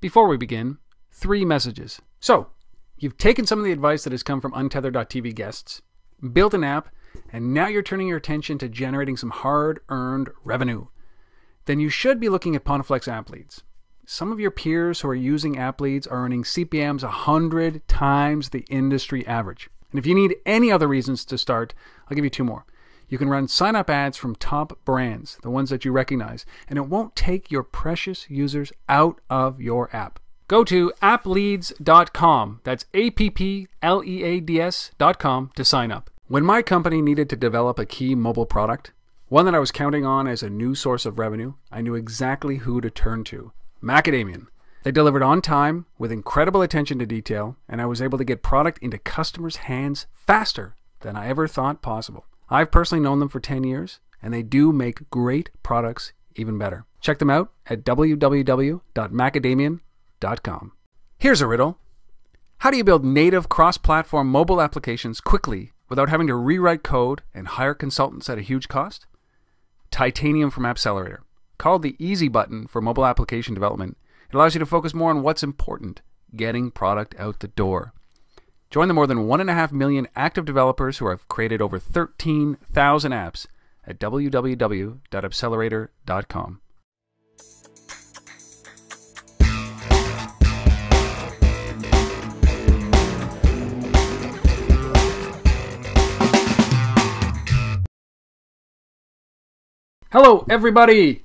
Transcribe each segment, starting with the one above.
Before we begin, 3 messages. So, you've taken some of the advice that has come from Untethered.tv guests, built an app, and now you're turning your attention to generating some hard-earned revenue. Then you should be looking at Pontiflex app leads. Some of your peers who are using app leads are earning CPMs 100 times the industry average. And if you need any other reasons to start, I'll give you 2 more. You can run sign-up ads from top brands, the ones that you recognize, and it won't take your precious users out of your app. Go to appleads.com, that's appleads.com, to sign up. When my company needed to develop a key mobile product, one that I was counting on as a new source of revenue, I knew exactly who to turn to: Macadamian. They delivered on time with incredible attention to detail, and I was able to get product into customers' hands faster than I ever thought possible. I've personally known them for 10 years, and they do make great products even better. Check them out at www.macadamian.com. Here's a riddle. How do you build native cross-platform mobile applications quickly without having to rewrite code and hire consultants at a huge cost? Titanium from Appcelerator. Called the easy button for mobile application development, it allows you to focus more on what's important, getting product out the door. Join the more than 1.5 million active developers who have created over 13,000 apps at www.appcelerator.com. Hello, everybody!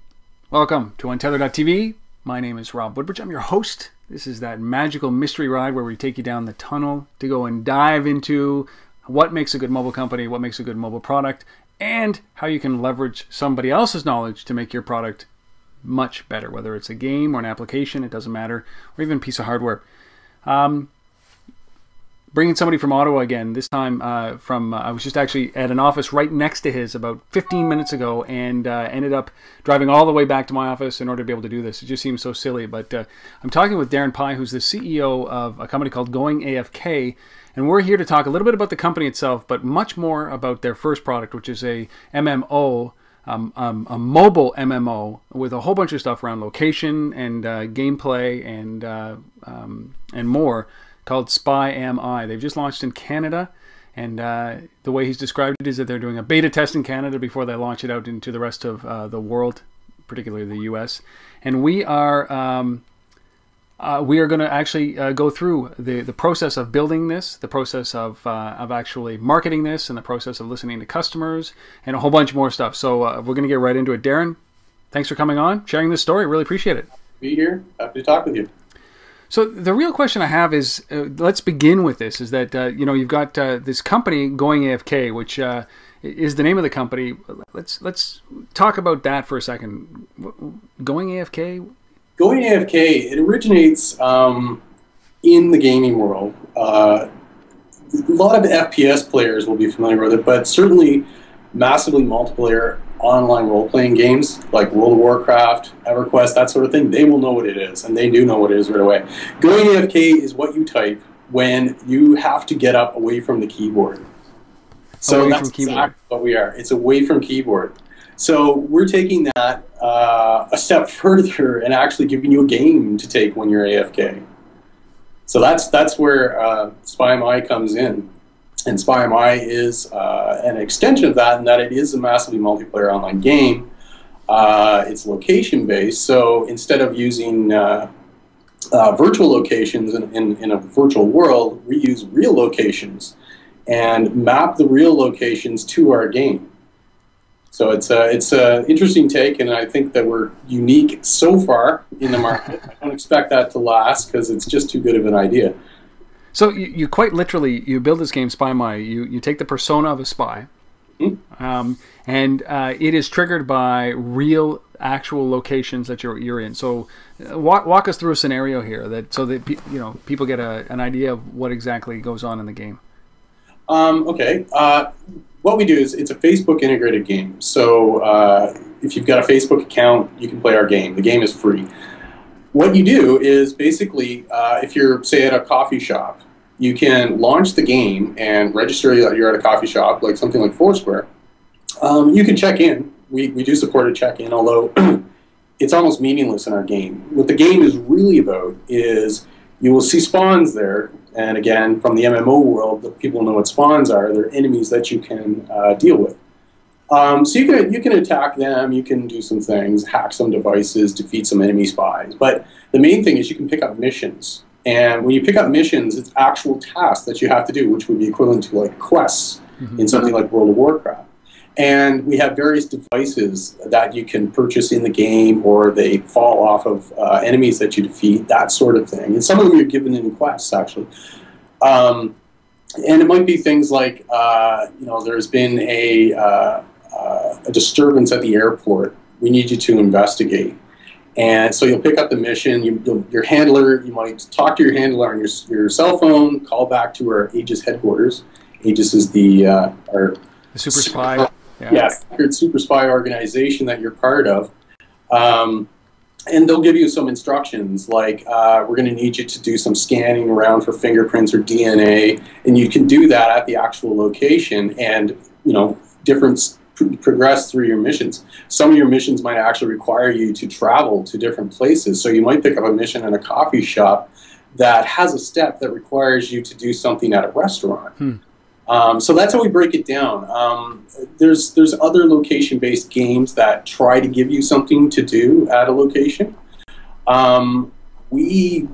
Welcome to Untethered.tv. My name is Rob Woodbridge. I'm your host. This is that magical mystery ride where we take you down the tunnel to go and dive into what makes a good mobile company, what makes a good mobile product, and how you can leverage somebody else's knowledge to make your product much better, whether it's a game or an application, it doesn't matter, or even a piece of hardware. Bringing somebody from Ottawa again, this time I was just actually at an office right next to his about 15 minutes ago, and ended up driving all the way back to my office in order to be able to do this. It just seems so silly, but I'm talking with Darren Pye, who's the CEO of a company called Going AFK, and we're here to talk a little bit about the company itself, but much more about their first product, which is a MMO, a mobile MMO with a whole bunch of stuff around location and gameplay and more, called Spy Am I. They've just launched in Canada, and the way he's described it is that they're doing a beta test in Canada before they launch it out into the rest of the world, particularly the US. And we are going to actually go through the process of building this, the process of actually marketing this, and the process of listening to customers, and a whole bunch more stuff. So we're going to get right into it. Darren, thanks for coming on, sharing this story. Really appreciate it. Be here. Happy to talk with you. So the real question I have is, let's begin with this, is that, you've got this company, Going AFK, which is the name of the company. Let's talk about that for a second. Going AFK? Going AFK, it originates in the gaming world. A lot of FPS players will be familiar with it, but certainly massively multiplayer online role-playing games like World of Warcraft, EverQuest, that sort of thing, they will know what it is, and they do know what it is right away. Going AFK is what you type when you have to get up away from the keyboard. So that's exactly what we are. It's away from keyboard. So we're taking that a step further and actually giving you a game to take when you're AFK. So that's where Spy Am I comes in. And Spy Am I is an extension of that, in that it is a massively multiplayer online game. It's location-based, so instead of using virtual locations in a virtual world, we use real locations and map the real locations to our game. So it's an interesting take, and I think that we're unique so far in the market. I don't expect that to last because it's just too good of an idea. So you quite literally, you build this game, Spy Am I. You take the persona of a spy, and it is triggered by real, actual locations that you're in. So walk us through a scenario here, so that people get an idea of what exactly goes on in the game. Okay. What we do is it's a Facebook integrated game. So if you've got a Facebook account, you can play our game. The game is free. What you do is basically, if you're, say, at a coffee shop, you can launch the game and register that you're at a coffee shop, like something like Foursquare. You can check in. We do support a check-in, although it's almost meaningless in our game. What the game is really about is you will see spawns there, and again, from the MMO world, the people know what spawns are. They're enemies that you can deal with. So you can attack them, you can do some things, hack some devices, defeat some enemy spies. But the main thing is you can pick up missions. And when you pick up missions, it's actual tasks that you have to do, which would be equivalent to like quests in something like World of Warcraft. And we have various devices that you can purchase in the game, or they fall off of enemies that you defeat, that sort of thing. And some of them you're given in quests, actually. And it might be things like, there's been a disturbance at the airport. We need you to investigate. And so you'll pick up the mission. Your handler, you might talk to your handler on your cell phone, call back to our Aegis headquarters. Aegis is the super spy. Super spy organization that you're part of. And they'll give you some instructions like, we're going to need you to do some scanning around for fingerprints or DNA, and you can do that at the actual location and, progress through your missions. Some of your missions might actually require you to travel to different places. So you might pick up a mission in a coffee shop that has a step that requires you to do something at a restaurant. So that's how we break it down. There's other location-based games that try to give you something to do at a location. We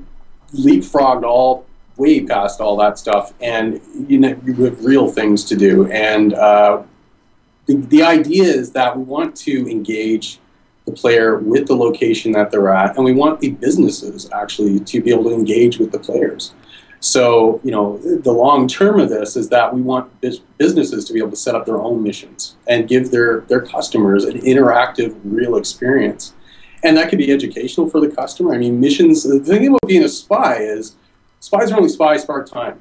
leapfrogged way past all that stuff, and you have real things to do. And the idea is that we want to engage the player with the location that they're at, and we want the businesses actually to be able to engage with the players. So, the long term of this is that we want businesses to be able to set up their own missions and give their customers an interactive, real experience. And that could be educational for the customer. I mean, missions, the thing about being a spy is spies are only spies part-time.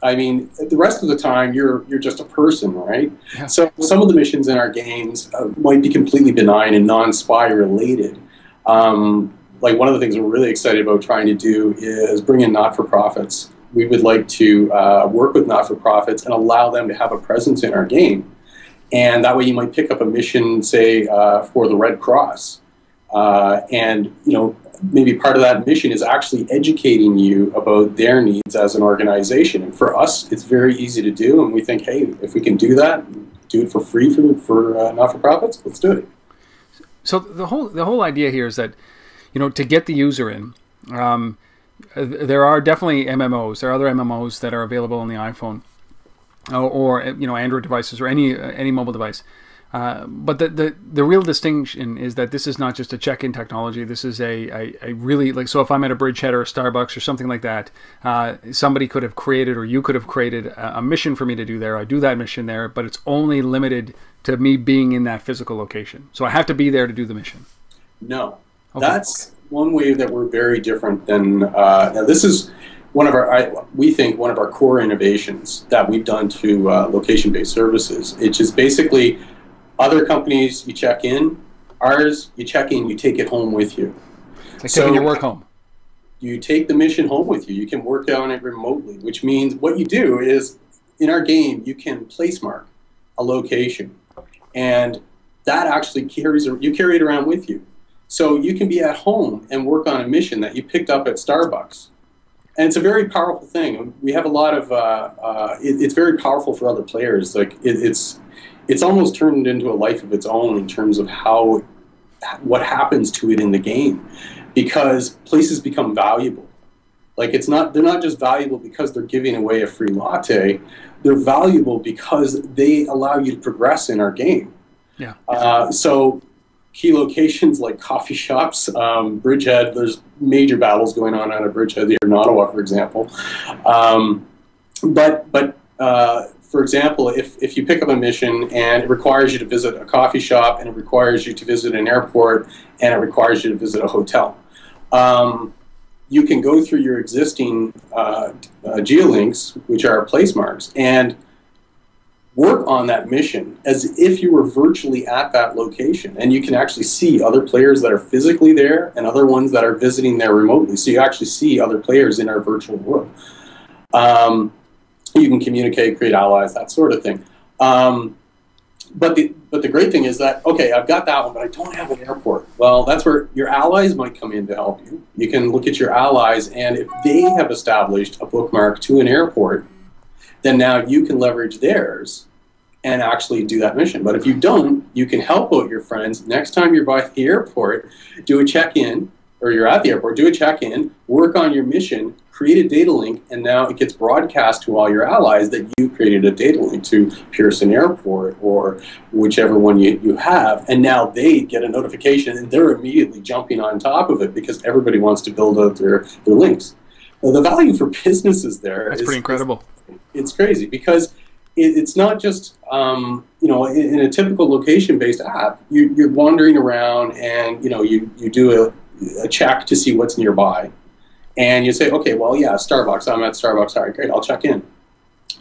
I mean, the rest of the time, you're just a person, right? Yeah. So some of the missions in our games might be completely benign and non-spy related. Like one of the things we're really excited about trying to do is bring in not-for-profits. We would like to work with not-for-profits and allow them to have a presence in our game. And that way you might pick up a mission, say, for the Red Cross. And, maybe part of that mission is actually educating you about their needs as an organization. And for us, it's very easy to do. And we think, hey, if we can do that, do it for free for not-for-profits, let's do it. So the whole idea here is that, to get the user in, there are definitely MMOs. There are other MMOs that are available on the iPhone or Android devices or any mobile device. But the real distinction is that this is not just a check-in technology. This is a really, so if I'm at a Bridgehead or a Starbucks or something like that, somebody could have created, or you could have created a mission for me to do there. I do that mission there, but it's only limited to me being in that physical location. So I have to be there to do the mission. No. Okay. That's one way that we're very different than, now this is we think one of our core innovations that we've done to location-based services. It's just basically, other companies, you check in. Ours, you check in, you take it home with you. Like taking your work home. You take the mission home with you. You can work on it remotely, which means what you do is, in our game, you can place mark a location. And that actually you carry it around with you. So you can be at home and work on a mission that you picked up at Starbucks. And it's a very powerful thing. We have a lot of, it's very powerful for other players. Like it's almost turned into a life of its own in terms of what happens to it in the game, because places become valuable. Like they're not just valuable because they're giving away a free latte. They're valuable because they allow you to progress in our game. Yeah. So key locations like coffee shops, Bridgehead. There's major battles going on out of Bridgehead here in Ottawa, for example. For example, if you pick up a mission and it requires you to visit a coffee shop, and it requires you to visit an airport, and it requires you to visit a hotel, you can go through your existing geolinks, which are place marks, and work on that mission as if you were virtually at that location. And you can actually see other players that are physically there and other ones that are visiting there remotely. So you actually see other players in our virtual world. You can communicate, create allies, that sort of thing. but the great thing is that, okay, I've got that one, but I don't have an airport. Well, that's where your allies might come in to help you. You can look at your allies, and if they have established a bookmark to an airport, then now you can leverage theirs and actually do that mission. But if you don't, you can help out your friends. Next time you're by the airport, do a check-in, or you're at the airport, do a check-in, work on your mission, create a data link, and now it gets broadcast to all your allies that you created a data link to Pearson Airport or whichever one you have, and now they get a notification and they're immediately jumping on top of it because everybody wants to build out their links. Well, the value for businesses there That's pretty incredible. It's crazy because it's not just, in a typical location-based app, you're wandering around and, you do a check to see what's nearby. And you say, okay, well, yeah, Starbucks, I'm at Starbucks, all right, great, I'll check in.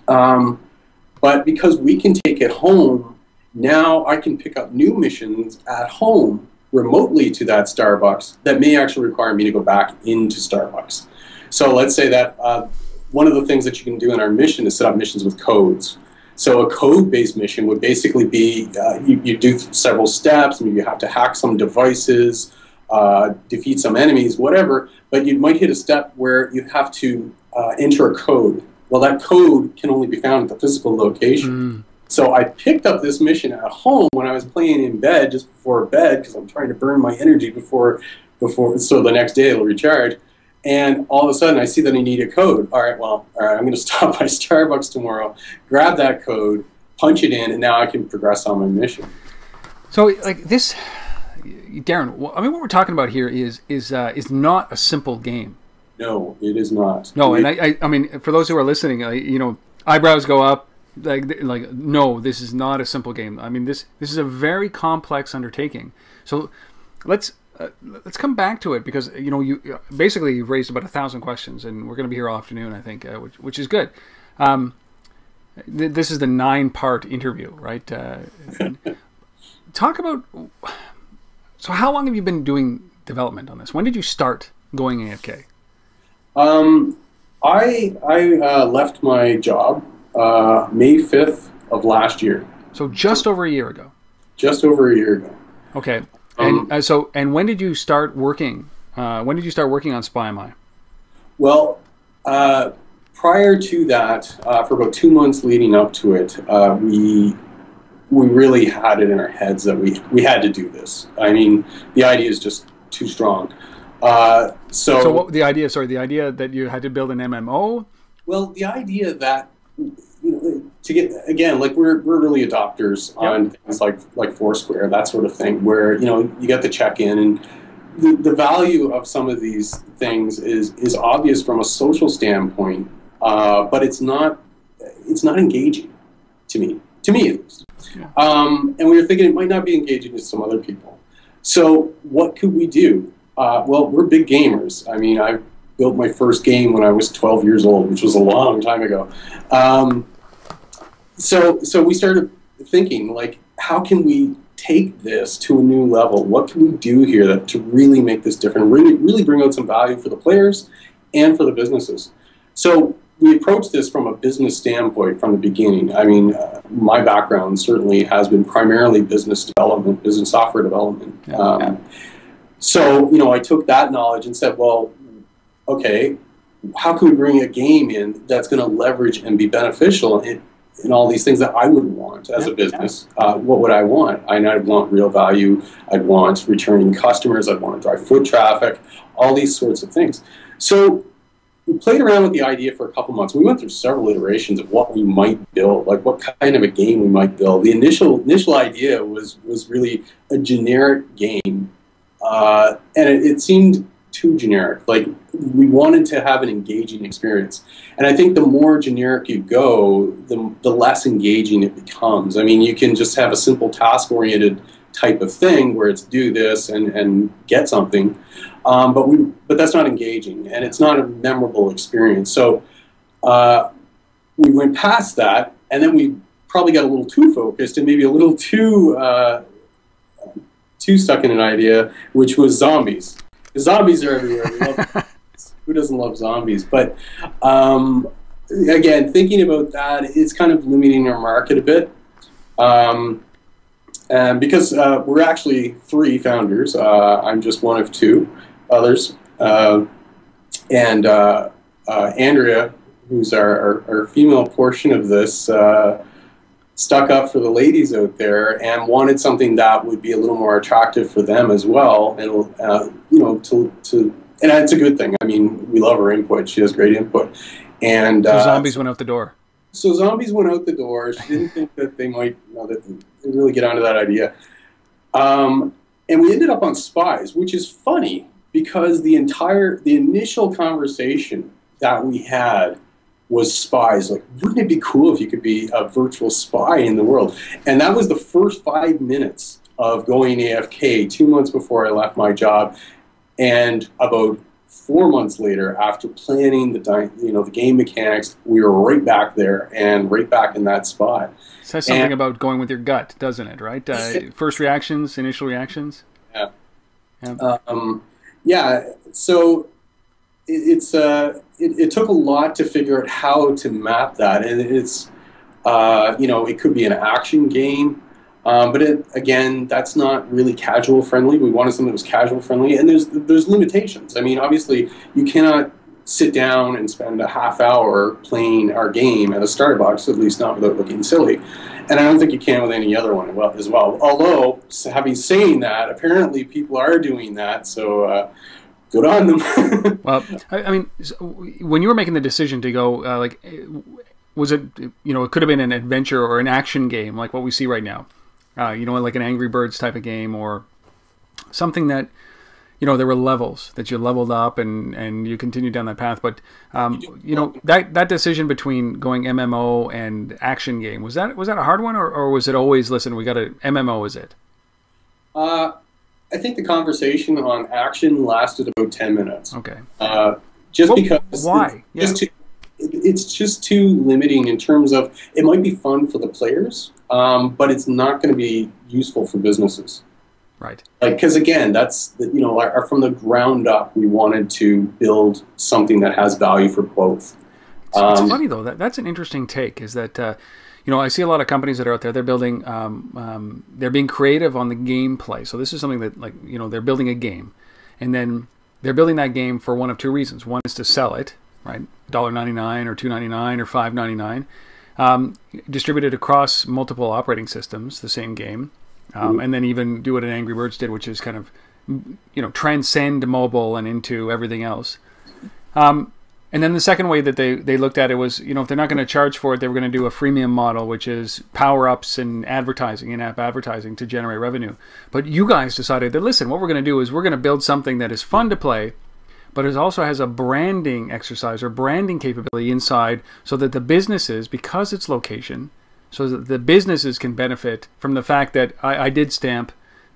But because we can take it home, now I can pick up new missions at home remotely to that Starbucks that may actually require me to go back into Starbucks. So let's say that one of the things that you can do in our mission is set up missions with codes. So a code-based mission would basically be, you do several steps, maybe you have to hack some devices, defeat some enemies, whatever, but you might hit a step where you have to enter a code. Well, that code can only be found at the physical location. So I picked up this mission at home when I was playing in bed, just before bed, because I'm trying to burn my energy before, so the next day it'll recharge. And all of a sudden I see that I need a code. All right, I'm going to stop by Starbucks tomorrow, grab that code, punch it in, and now I can progress on my mission. So, like this, Darren, I mean, what we're talking about here is not a simple game. No, it is not. No, and I mean, for those who are listening, eyebrows go up. Like, no, this is not a simple game. I mean, this is a very complex undertaking. So, let's come back to it because you basically you've raised about 1,000 questions, and we're going to be here all afternoon, I think, which is good. This is the 9-part interview, right? Talk about. So how long have you been doing development on this? When did you start Going AFK? I left my job May 5th of last year. So just over a year ago. Just over a year ago. Okay. And when did you start working? When did you start working on Spy Am I? Well, prior to that, for about 2 months leading up to it, we really had it in our heads that we had to do this. I mean, the idea is just too strong. So what the idea? Sorry, the idea that you had to build an MMO. Well, the idea that to get again, like we're early adopters on things like Foursquare, that sort of thing, where you get the check-in, and the value of some of these things is obvious from a social standpoint, but it's not engaging to me at least. Yeah. And we were thinking it might not be engaging to some other people. So what could we do? Well, we're big gamers. I mean, I built my first game when I was 12 years old, which was a long time ago. So we started thinking, like, how can we take this to a new level? What can we do here to really make this different, really bring out some value for the players and for the businesses? So we approached this from a business standpoint from the beginning. I mean, my background certainly has been primarily business development, business software development. So, I took that knowledge and said, well, okay, how can we bring a game in that's going to leverage and be beneficial in all these things that I would want as a business? What would I want? I'd want real value. I'd want returning customers. I'd want to drive foot traffic, all these sorts of things. So we played around with the idea for a couple months. We went through several iterations of what we might build, like what kind of a game we might build. The initial idea was really a generic game, and it seemed too generic. Like, we wanted to have an engaging experience. And I think the more generic you go, the less engaging it becomes. I mean, you can just have a simple task-oriented type of thing where it's do this and get something, but that's not engaging, and it's not a memorable experience. So we went past that, and then we probably got a little too focused and maybe a little too stuck in an idea, which was zombies. Zombies are everywhere. We love who doesn't love zombies? But again, thinking about that, it's kind of limiting our market a bit. And because we're actually 3 founders, I'm just one of 2 others, and Andrea, who's our female portion of this, stuck up for the ladies out there and wanted something that would be a little more attractive for them as well, and you know, and it's a good thing. I mean, we love her input; she has great input. And so zombies went out the door. So zombies went out the door. She didn't think that they might, that they really get onto that idea. And we ended up on spies, which is funny because the initial conversation that we had was spies. Like, wouldn't it be cool if you could be a virtual spy in the world? And that was the first 5 minutes of Going AFK, 2 months before I left my job. And about 4 months later, after planning the game mechanics, we were right back there and right back in that spot. It says something about going with your gut, doesn't it? Right? First reactions, initial reactions. Yeah. Yeah. So it took a lot to figure out how to map that, and it's it could be an action game. But again, that's not really casual friendly. We wanted something that was casual friendly, and there's limitations. I mean, obviously, you cannot sit down and spend a half hour playing our game at a Starbucks, at least not without looking silly. And I don't think you can with any other one as well. Although, saying that, apparently people are doing that, so good on them. Well, I mean, when you were making the decision to go, was it, it could have been an adventure or an action game like what we see right now. Like an Angry Birds type of game, or something that, there were levels that you leveled up and you continued down that path. But, that decision between going MMO and action game, was that a hard one, or was it always, listen, we got a MMO, is it? I think the conversation on action lasted about 10 minutes. Okay. Because why? It's just too limiting in terms of, it might be fun for the players, but it's not going to be useful for businesses. Right. Because again, that's from the ground up, we wanted to build something that has value for both. It's funny though, that's an interesting take. Is that I see a lot of companies that are out there. They're building, they're being creative on the gameplay. So this is something that they're building a game, and then they're building that game for one of 2 reasons. One is to sell it, right? $1.99 or $2.99 or $5.99, distributed across multiple operating systems, the same game, and then even do what an Angry Birds did, which is kind of, transcend mobile and into everything else. And then the second way that they looked at it was, if they're not going to charge for it, they were going to do a freemium model, which is power-ups and advertising, in-app advertising to generate revenue. But you guys decided that, listen, what we're going to do is we're going to build something that is fun to play, but it also has a branding exercise or branding capability inside, so that the businesses, because it's location, so that the businesses can benefit from the fact that I did stamp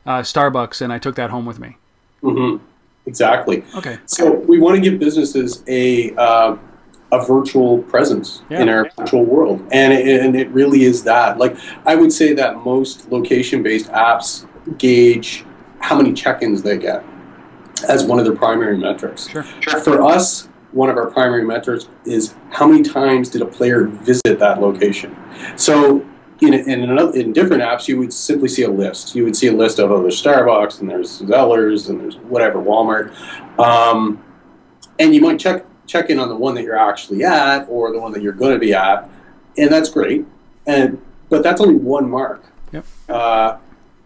Starbucks and I took that home with me. Mm-hmm. Exactly. Okay. So we want to give businesses a virtual presence in our virtual world, and it really is that. Like, I would say that most location-based apps gauge how many check-ins they get as one of their primary metrics. Sure. For us, one of our primary metrics is how many times did a player visit that location. So in different apps, you would simply see a list. You would see a list of, there's Starbucks, and there's Zellers, and there's whatever, Walmart. And you might check in on the one that you're actually at, or the one that you're going to be at, and that's great. But that's only one mark. Yep.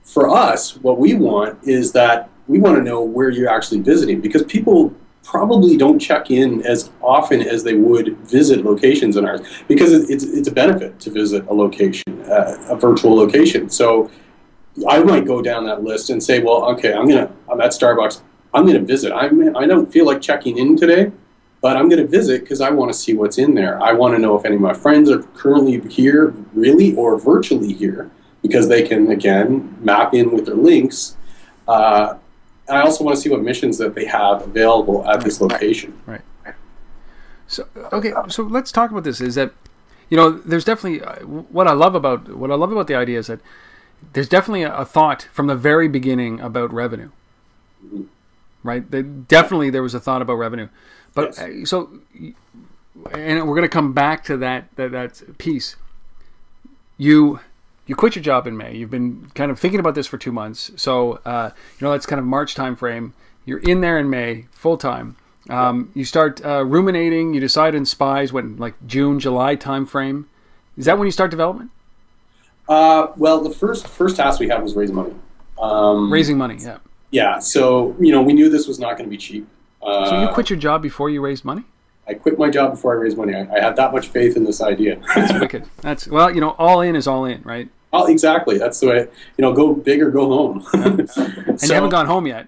For us, what we want is that we want to know where you're actually visiting, because people probably don't check in as often as they would visit locations in ours, because it's a benefit to visit a location, a virtual location. So I might go down that list and say, well, okay, I'm at Starbucks, I'm going to visit. I don't feel like checking in today, but I'm going to visit because I want to see what's in there. I want to know if any of my friends are currently here, really, or virtually here, because they can, again, map in with their links. And I also want to see what missions that they have available at this location. Right. So so let's talk about this. Is that, there's definitely what I love about the idea is that there's definitely a thought from the very beginning about revenue. Mm-hmm. Right. There was a thought about revenue, but yes. And we're going to come back to that piece. You you quit your job in May. You've been kind of thinking about this for 2 months. So, that's kind of March time frame. You're in there in May, full time. You start ruminating. You decide in spies, like June, July time frame. Is that when you start development? Well, the first task we had was raise money. Raising money, yeah. Yeah, so, we knew this was not going to be cheap. So you quit your job before you raised money? I quit my job before I raised money. I had that much faith in this idea. That's wicked. All in is all in, right? Oh, exactly. That's the way, go big or go home. Yeah. And you haven't gone home yet.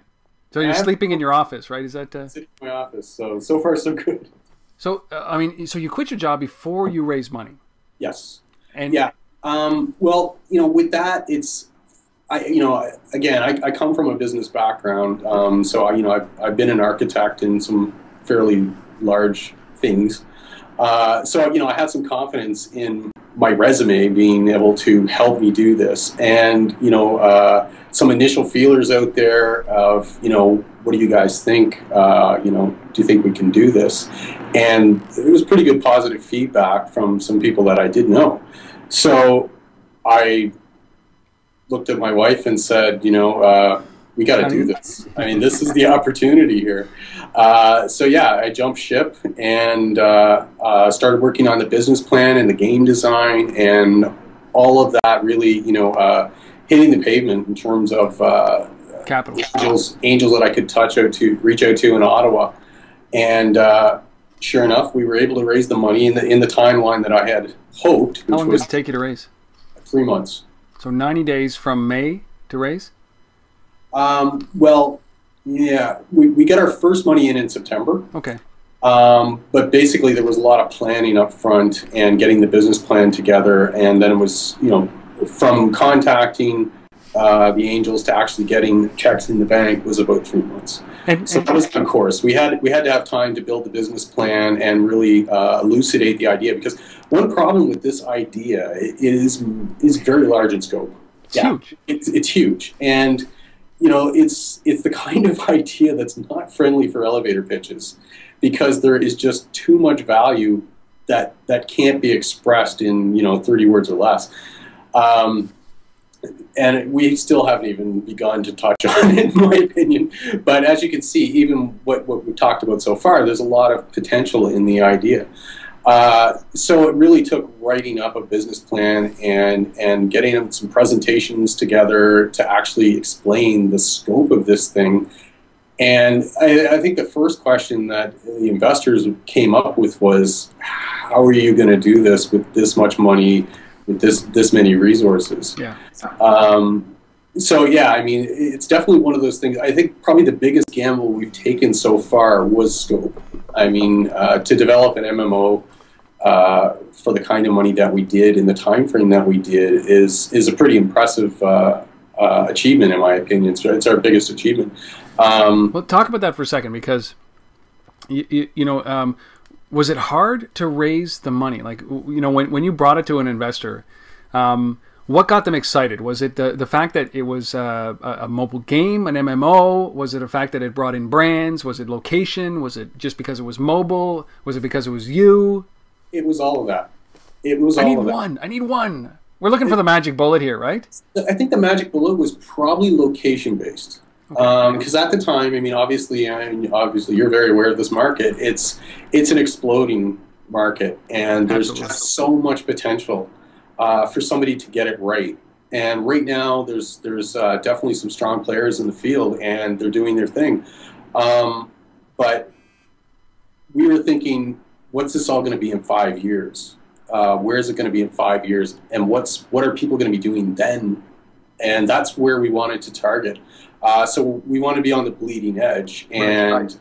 So you're sleeping in your office, right? Is that... Sitting in my office. So far, so good. So, so you quit your job before you raised money? Yes. And yeah. Well, with that, it's... I come from a business background, so I've been an architect in some fairly large things. So I had some confidence in my resume being able to help me do this, and some initial feelers out there of what do you guys think? Do you think we can do this? And it was pretty good positive feedback from some people that I did know. So I looked at my wife and said, we got to do this. I mean, this is the opportunity here. So yeah, I jumped ship and started working on the business plan and the game design and all of that really, hitting the pavement in terms of capital angels that I could reach out to in Ottawa. And sure enough, we were able to raise the money in the timeline that I had hoped. How long did it take you to raise? 3 months. So 90 days from May to raise? Well, yeah, we got our first money in September. Okay. But basically there was a lot of planning up front and getting the business plan together. And then it was, from contacting the angels to actually getting checks in the bank was about 3 months. So that was the course. We had to have time to build the business plan and really elucidate the idea, because one problem with this idea is very large in scope. It's huge. It's huge. And it's the kind of idea that's not friendly for elevator pitches, because there is just too much value that can't be expressed in 30 words or less. And we still haven't even begun to touch on it, in my opinion. But as you can see, even what we've talked about so far, there's a lot of potential in the idea. So it really took writing up a business plan and getting some presentations together to actually explain the scope of this thing. And I think the first question that the investors came up with was, how are you going to do this with this much money, with this many resources? Yeah. So yeah, I mean, it's definitely one of those things. I think probably the biggest gamble we've taken so far was scope. I mean, to develop an MMO for the kind of money that we did in the time frame that we did is a pretty impressive achievement, in my opinion. So it's our biggest achievement. Well, talk about that for a second, because was it hard to raise the money? Like, when you brought it to an investor, what got them excited? Was it the fact that it was a mobile game, an MMO? Was it a fact that it brought in brands? Was it location? Was it just because it was mobile? Was it because it was you? It was all of that. It was all of that. I need one. We're looking for the magic bullet here, right? I think the magic bullet was probably location-based. Because at the time, I mean, obviously you're very aware of this market. It's an exploding market, and there's just so much potential for somebody to get it right. And right now, there's definitely some strong players in the field, and they're doing their thing. But we were thinking, what's this all going to be in 5 years? Where is it going to be in 5 years? And what are people going to be doing then? And that's where we wanted to target. So we want to be on the bleeding edge, and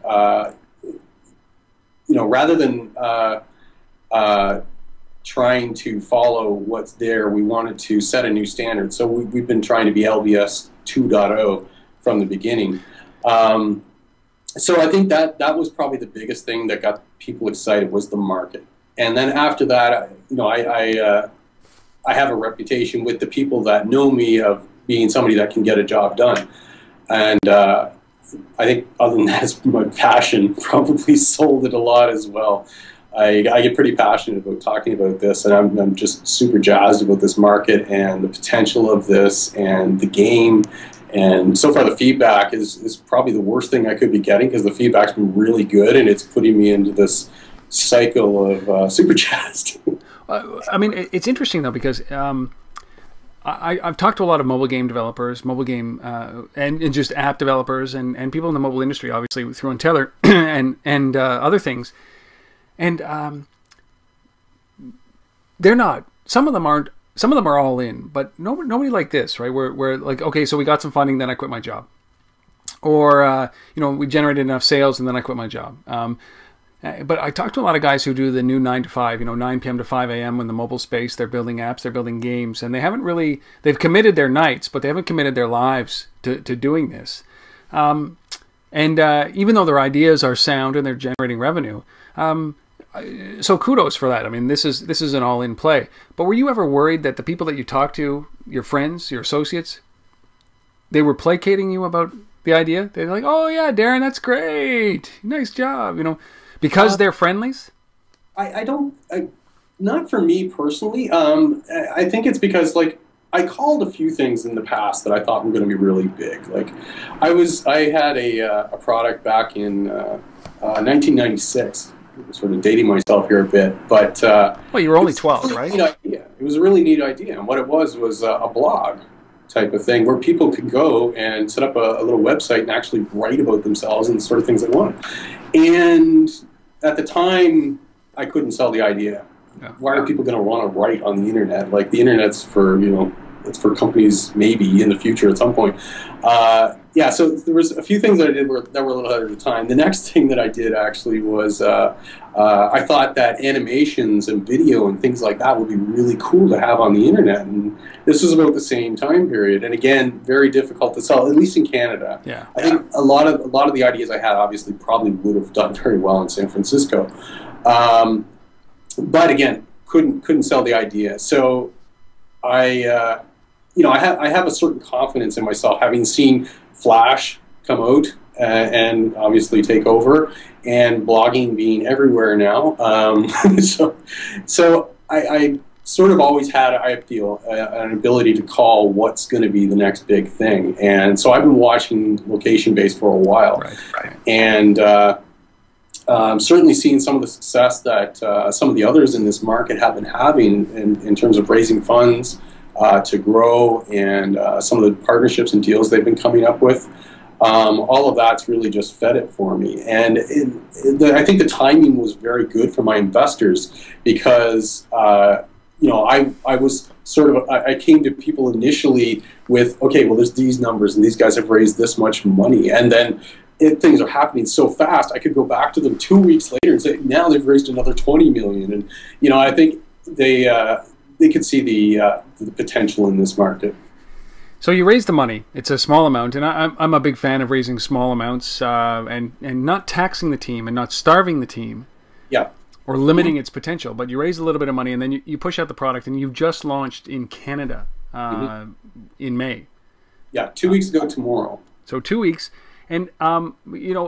rather than trying to follow what's there, we wanted to set a new standard. So we've been trying to be LBS 2.0 from the beginning. So I think that was probably the biggest thing that got people excited, was the market. And then after that, I have a reputation with the people that know me of being somebody that can get a job done. And I think other than that, my passion probably sold it a lot as well. I get pretty passionate about talking about this, and I'm just super jazzed about this market and the potential of this and the game. And so far, the feedback is probably the worst thing I could be getting, because the feedback's been really good, and it's putting me into this cycle of super jazzed. I mean, it's interesting though, because I've talked to a lot of mobile game developers, mobile game and just app developers, and people in the mobile industry, obviously through Untitled and other things, and they're not. Some of them aren't. Some of them are all in, but nobody like this, right? Where like, okay, so we got some funding, then I quit my job, or we generated enough sales, and then I quit my job. But I talked to a lot of guys who do the new 9 to 5, 9 p.m. to 5 a.m. in the mobile space. They're building apps, they're building games, and they've committed their nights, but they haven't committed their lives to doing this. And even though their ideas are sound and they're generating revenue, so kudos for that. I mean, this is an all-in play. But were you ever worried that the people that you talked to, your friends, your associates, they were placating you about the idea? They're like, "Oh yeah, Darren, that's great, nice job," because they're friendlies? I don't, not for me personally. I think it's because, like, I called a few things in the past that I thought were going to be really big. Like, I had a product back in 1996. I'm sort of dating myself here a bit, but well, you were only 12, right? Idea. It was a really neat idea, and what it was a blog type of thing where people could go and set up a little website and actually write about themselves and the sort of things they wanted. And at the time, I couldn't sell the idea. Yeah. Why are people going to want to write on the internet? Like, the internet's for, it's for companies maybe in the future at some point. So there was a few things that I did that were a little ahead of the time. The next thing that I did actually was I thought that animations and video and things like that would be really cool to have on the internet. And this was about the same time period. And again, very difficult to sell, at least in Canada. Yeah. I think a lot of the ideas I had obviously probably would have done very well in San Francisco. But again, couldn't sell the idea. So I have a certain confidence in myself, having seen Flash come out and obviously take over, and blogging being everywhere now. So I sort of always had, I feel, an ability to call what's going to be the next big thing. And so I've been watching location-based for a while. Right. And certainly seeing some of the success that some of the others in this market have been having in terms of raising funds to grow, and some of the partnerships and deals they've been coming up with. All of that's really just fed it for me. And I think the timing was very good for my investors, because I was sort of, I came to people initially with, okay, well, there's these numbers and these guys have raised this much money, and then things are happening so fast, I could go back to them 2 weeks later and say, now they've raised another 20 million. And I think they could see the potential in this market. So you raise the money. It's a small amount, and I'm a big fan of raising small amounts and not taxing the team and not starving the team. Yeah. Or limiting its potential. But you raise a little bit of money, and then you push out the product, and you've just launched in Canada in May. Yeah, 2 weeks ago tomorrow. So 2 weeks. And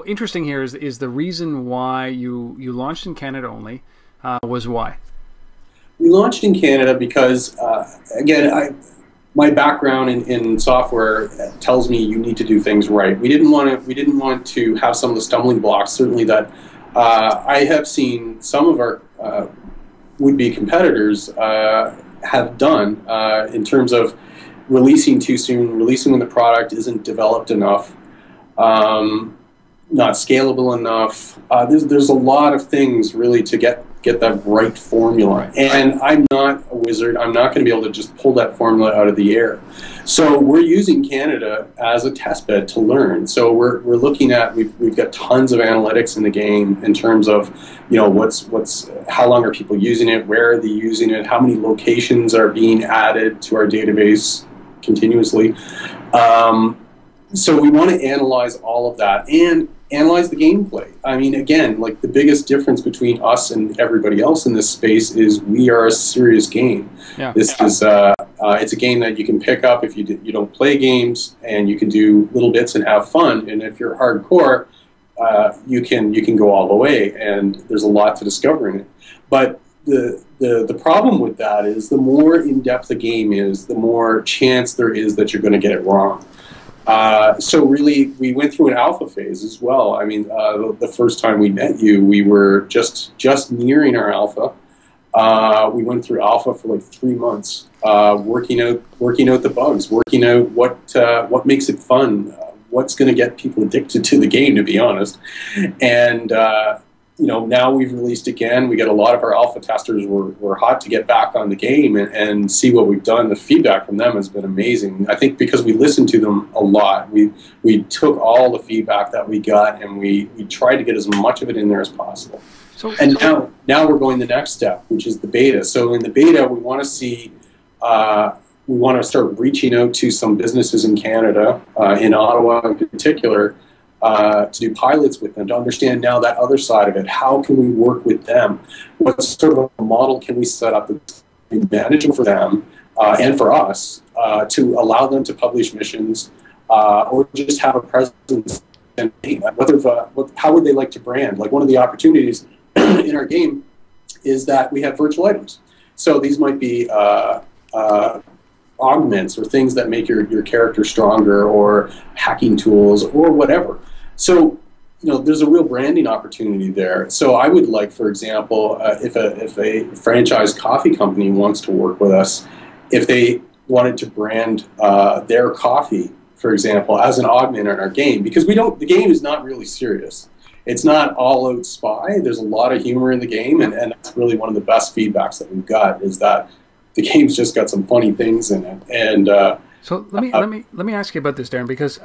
interesting here is the reason why you launched in Canada only was why? We launched in Canada because, again, my background in software tells me you need to do things right. We didn't want to have some of the stumbling blocks, certainly, that I have seen some of our would-be competitors have done in terms of releasing too soon, releasing when the product isn't developed enough, not scalable enough. There's a lot of things really to get that right formula. And I'm not a wizard. I'm not going to be able to just pull that formula out of the air. So we're using Canada as a test bed to learn. So we're looking at, we've got tons of analytics in the game in terms of, how long are people using it, where are they using it, how many locations are being added to our database continuously. So we want to analyze all of that and analyze the gameplay. I mean, again, like, the biggest difference between us and everybody else in this space is we are a serious game. Yeah. This is it's a game that you can pick up if you don't play games, and you can do little bits and have fun. And if you're hardcore, you can go all the way, and there's a lot to discover in it. But the problem with that is the more in-depth the game is, the more chance there is that you're going to get it wrong. So really, we went through an alpha phase as well. I mean, the first time we met you, we were just nearing our alpha. We went through alpha for like 3 months, working out the bugs, working out what makes it fun, what's going to get people addicted to the game, to be honest. And you know, now we've released again. We got a lot of our alpha testers were hot to get back on the game and see what we've done. The feedback from them has been amazing. I think because we listened to them a lot. We took all the feedback that we got, and we tried to get as much of it in there as possible. And now we're going the next step, which is the beta. So in the beta, we want to see, we want to start reaching out to some businesses in Canada, in Ottawa in particular, to do pilots with them, to understand now that other side of it. How can we work with them? What sort of a model can we set up that's manageable for them and for us to allow them to publish missions or just have a presence? And how would they like to brand? Like, one of the opportunities in our game is that we have virtual items. So these might be augments or things that make your character stronger, or hacking tools, or whatever. So, you know, there's a real branding opportunity there. So I would like, for example, if a franchise coffee company wants to work with us, if they wanted to brand their coffee, for example, as an augment in our game, because the game is not really serious. It's not all out spy. There's a lot of humor in the game, and that's really one of the best feedbacks that we've got, is that the game's just got some funny things in it. And so let me ask you about this, Darren, because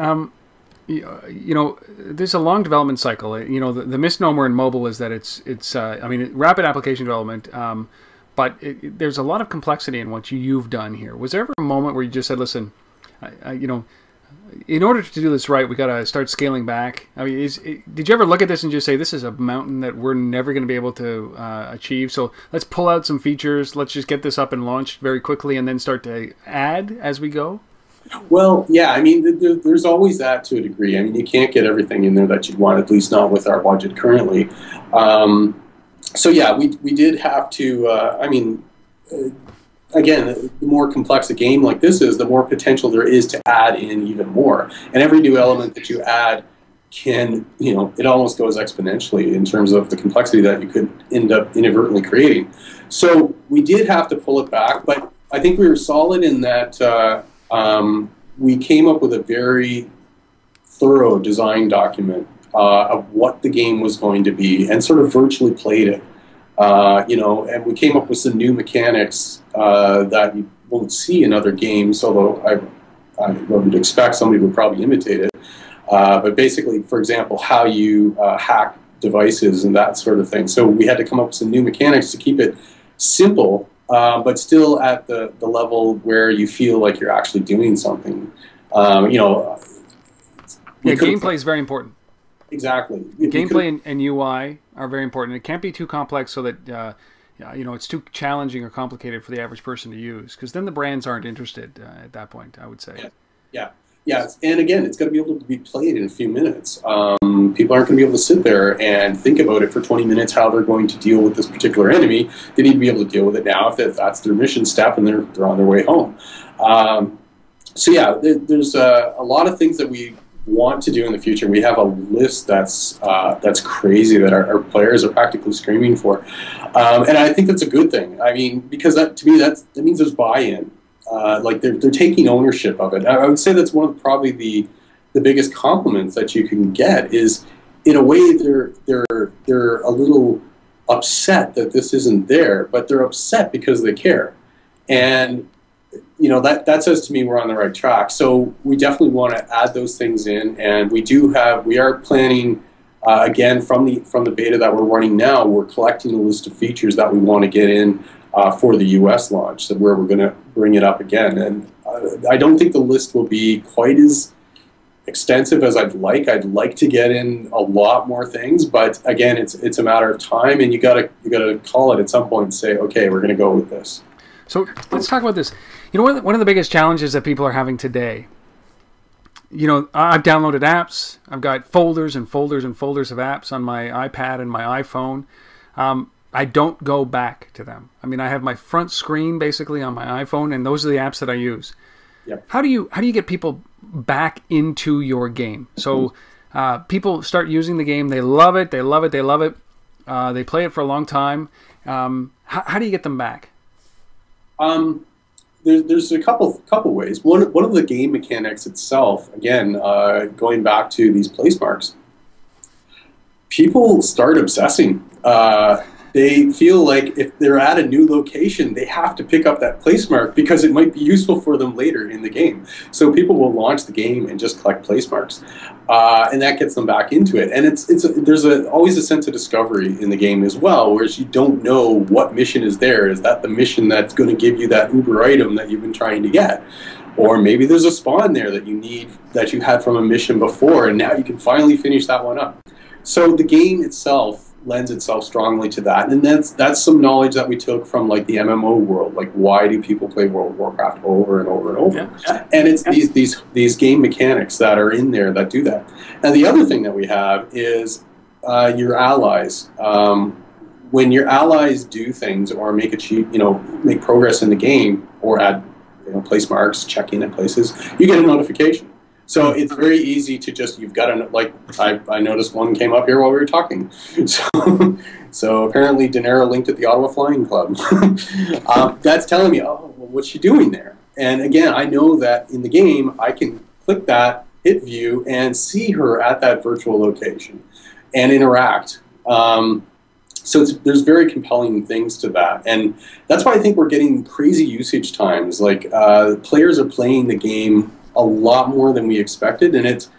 you know, there's a long development cycle. You know, the misnomer in mobile is that it's I mean, rapid application development, but there's a lot of complexity in what you've done here. Was there ever a moment where you just said, listen, you know, in order to do this right, we got to start scaling back? I mean, did you ever look at this and just say, this is a mountain that we're never going to be able to achieve, so let's pull out some features, let's just get this up and launched very quickly, and then start to add as we go? Well, yeah, I mean, there's always that to a degree. I mean, you can't get everything in there that you'd want, at least not with our budget currently. So yeah, we did have to, I mean, again, the more complex a game like this is, the more potential there is to add in even more. And every new element that you add can, you know, it almost goes exponentially in terms of the complexity that you could end up inadvertently creating. So we did have to pull it back, but I think we were solid in that we came up with a very thorough design document of what the game was going to be, and sort of virtually played it. You know, and we came up with some new mechanics that you won't see in other games, although I would expect somebody would probably imitate it. But basically, for example, how you hack devices and that sort of thing. So we had to come up with some new mechanics to keep it simple, but still at the level where you feel like you're actually doing something. You know, yeah, gameplay is very important. Exactly. Gameplay and UI are very important. It can't be too complex so that you know, it's too challenging or complicated for the average person to use, because then the brands aren't interested at that point, I would say. Yeah. And again, it's got to be able to be played in a few minutes. People aren't going to be able to sit there and think about it for 20 minutes, how they're going to deal with this particular enemy. They need to be able to deal with it now if that's their mission step and they're on their way home. So yeah, there's a lot of things that we want to do in the future. We have a list that's crazy that our players are practically screaming for, and I think that's a good thing. I mean, because to me that means there's buy-in. Like they're taking ownership of it. I would say that's one of probably the biggest compliments that you can get is, in a way, they're a little upset that this isn't there, but they're upset because they care. And you know, that says to me we're on the right track. So we definitely want to add those things in, and we are planning again from the beta that we're running now. We're collecting a list of features that we want to get in for the US launch, so where we're going to bring it up again. And I don't think the list will be quite as extensive as I'd like. I'd like to get in a lot more things, but again, it's a matter of time, and you gotta call it at some point and say, okay, we're going to go with this. So let's talk about this. You know, one of the biggest challenges that people are having today you know, I've downloaded apps. I've got folders and folders and folders of apps on my iPad and my iPhone. I don't go back to them. I mean, I have my front screen basically on my iPhone, and those are the apps that I use. Yep. How do you get people back into your game? So people start using the game. They love it. They love it. They love it. They play it for a long time. How do you get them back? There's a couple ways. One of the game mechanics itself, again, going back to these place marks, people start obsessing. They feel like if they're at a new location, they have to pick up that place mark because it might be useful for them later in the game. So people will launch the game and just collect place marks, and that gets them back into it. And there's always a sense of discovery in the game as well, whereas you don't know what mission is there. Is that the mission that's going to give you that uber item that you've been trying to get? Or maybe there's a spawn there that you need that you had from a mission before, and now you can finally finish that one up. So the game itself lends itself strongly to that, and that's some knowledge that we took from like the MMO world. Like, why do people play World of Warcraft over and over and over? Yeah. And it's these game mechanics that are in there that do that. And the other thing that we have is your allies. When your allies do things or make make progress in the game or add place marks, check in at places, you get a notification. So it's very easy to just, you've got I noticed one came up here while we were talking. So apparently De Niro linked at the Ottawa Flying Club. That's telling me, oh, well, what's she doing there? And again, I know that in the game, I can click that, hit view, and see her at that virtual location and interact. So there's very compelling things to that. And that's why I think we're getting crazy usage times. Like players are playing the game a lot more than we expected, and it's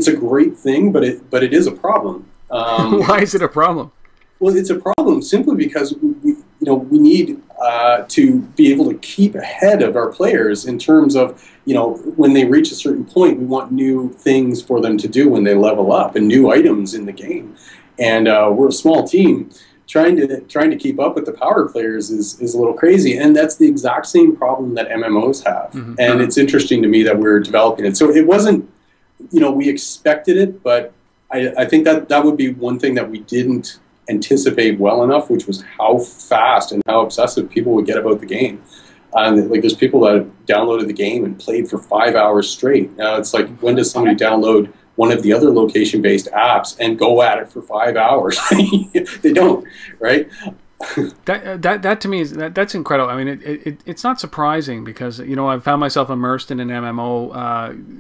a great thing, but it is a problem. Why is it a problem? Well, it's a problem simply because we need to be able to keep ahead of our players in terms of when they reach a certain point, we want new things for them to do when they level up and new items in the game. And we're a small team. Trying to keep up with the power players is a little crazy, and that's the exact same problem that MMOs have. Mm-hmm. And it's interesting to me that we're developing it. So it wasn't, we expected it, but I think that would be one thing that we didn't anticipate well enough, which was how fast and how obsessive people would get about the game. Like there's people that have downloaded the game and played for 5 hours straight. Now it's like, when does somebody download one of the other location-based apps and go at it for 5 hours? They don't, right? That to me that's incredible. I mean, it's not surprising because I've found myself immersed in an MMO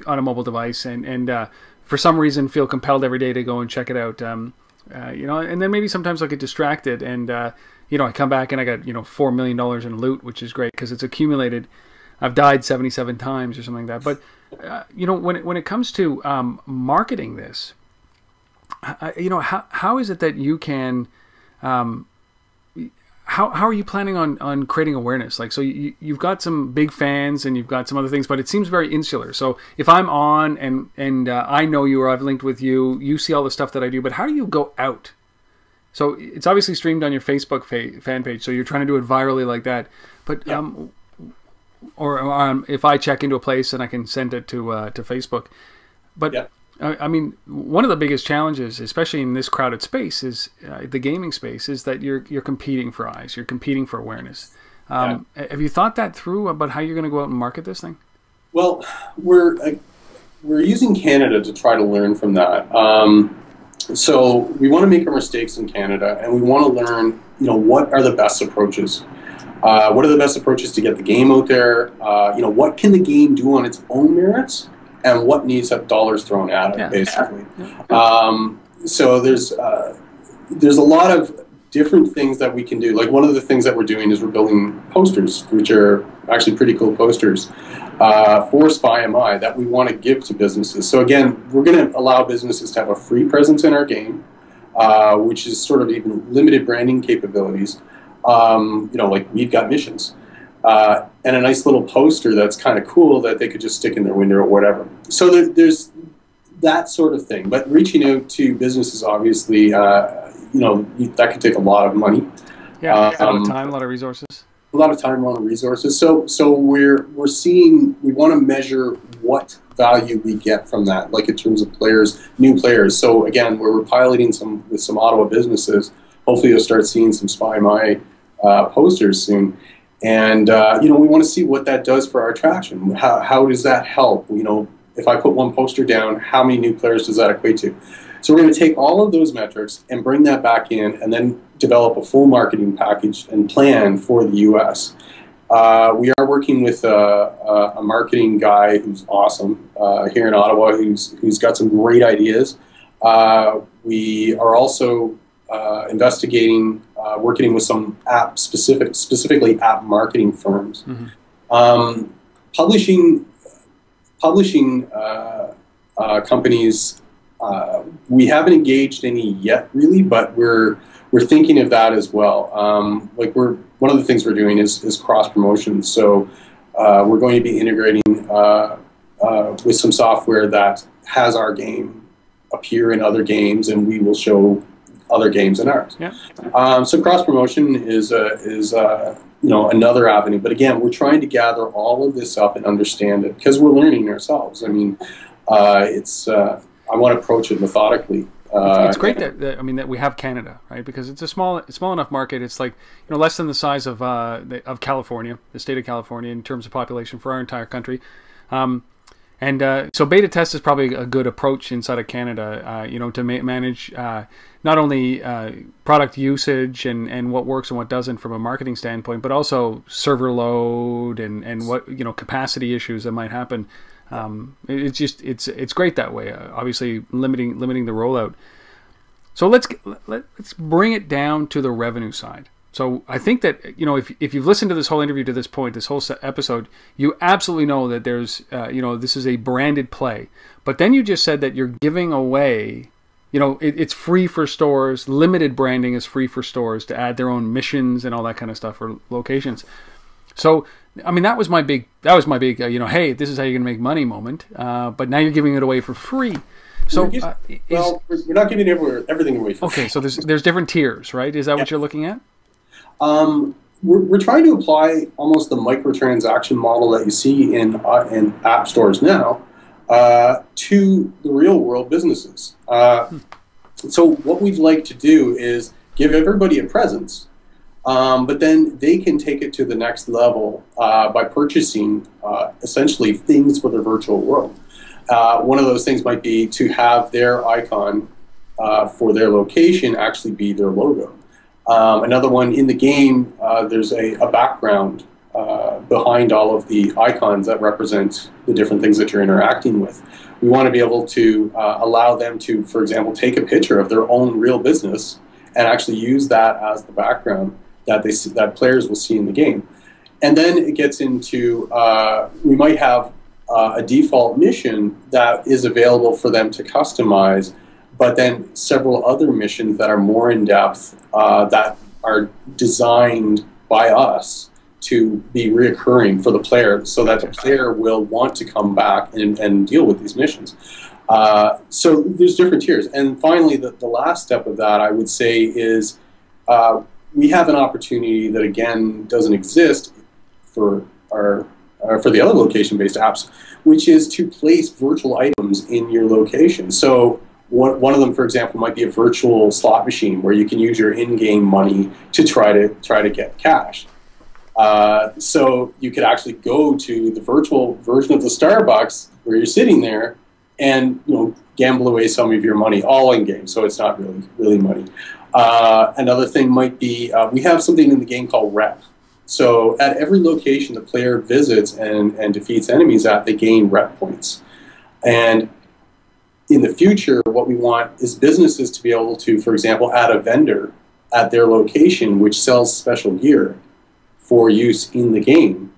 on a mobile device, and for some reason feel compelled every day to go and check it out. And then maybe sometimes I get distracted, and I come back and I got $4 million in loot, which is great because it's accumulated. I've died 77 times or something like that, but. When it comes to marketing this, how is it that you can, how are you planning on creating awareness? Like, so you've got some big fans and you've got some other things, but it seems very insular. So if I'm on and I know you or I've linked with you, you see all the stuff that I do, but how do you go out? So it's obviously streamed on your Facebook fan page, so you're trying to do it virally like that, but yeah. Or if I check into a place and I can send it to Facebook. But yeah. I mean, one of the biggest challenges, especially in this crowded space, is the gaming space, is that you're competing for eyes, you're competing for awareness. Have you thought that through about how you're going to go out and market this thing? Well, we're using Canada to try to learn from that. So we want to make our mistakes in Canada, and we want to learn, what are the best approaches. What are the best approaches to get the game out there? What can the game do on its own merits, and what needs to have dollars thrown at it, basically. Yeah. So there's a lot of different things that we can do. Like, one of the things that we're doing is we're building posters, which are actually pretty cool posters for Spy MI that we want to give to businesses. So again, we're going to allow businesses to have a free presence in our game, which is sort of even limited branding capabilities. Like, we've got missions, and a nice little poster that's kind of cool that they could just stick in their window or whatever. So there's that sort of thing. But reaching out to businesses, obviously, that could take a lot of money. Yeah, a lot of time, a lot of resources. A lot of time, a lot of resources. So we're seeing, we want to measure what value we get from that, like in terms of players, new players. So again, we're piloting with some Ottawa businesses. Hopefully you'll start seeing some Spy My posters soon. And, we want to see what that does for our traction. How does that help? If I put one poster down, how many new players does that equate to? So we're going to take all of those metrics and bring that back in and then develop a full marketing package and plan for the U.S. We are working with a marketing guy who's awesome here in Ottawa, who's got some great ideas. We are also investigating, working with some specifically app marketing firms. Mm-hmm. Publishing companies, we haven't engaged any yet, really, but we're thinking of that as well. One of the things we're doing is cross promotion. So we're going to be integrating with some software that has our game appear in other games, and we will show other games in ours. Yeah. So cross promotion is another avenue. But again, we're trying to gather all of this up and understand it because we're learning ourselves. I mean, I want to approach it methodically. It's great that we have Canada, right? Because it's a small enough market. It's like less than the size of California, the state of California, in terms of population for our entire country. So beta test is probably a good approach inside of Canada, to manage not only product usage and what works and what doesn't from a marketing standpoint, but also server load and what capacity issues that might happen. It's great that way. Obviously, limiting the rollout. So let's bring it down to the revenue side. So I think that if you've listened to this whole interview to this point, this whole episode, you absolutely know that there's this is a branded play. But then you just said that you're giving away, it's free for stores. Limited branding is free for stores to add their own missions and all that kind of stuff for locations. So I mean that was my big hey, this is how you're gonna make money moment. But now you're giving it away for free. So we're not giving everything away for free. Okay, so there's different tiers, right? Is that what you're looking at? We're trying to apply almost the microtransaction model that you see in app stores now to the real world businesses. So what we'd like to do is give everybody a presence, but then they can take it to the next level by purchasing essentially things for their virtual world. One of those things might be to have their icon for their location actually be their logo. Another one in the game, there's a background behind all of the icons that represent the different things that you're interacting with. We want to be able to allow them to, for example, take a picture of their own real business and actually use that as the background that players will see in the game. And then it gets into, we might have a default mission that is available for them to customize, but then several other missions that are more in depth that are designed by us to be reoccurring for the player so that the player will want to come back and deal with these missions. So there's different tiers. And finally, the last step of that, I would say, is we have an opportunity that, again, doesn't exist for the other location-based apps, which is to place virtual items in your location. So one of them, for example, might be a virtual slot machine where you can use your in-game money to try to get cash. So you could actually go to the virtual version of the Starbucks where you're sitting there and gamble away some of your money, all in-game, so it's not really money. Another thing might be we have something in the game called rep. So at every location the player visits and defeats enemies at, they gain rep points. And in the future, what we want is businesses to be able to, for example, add a vendor at their location which sells special gear for use in the game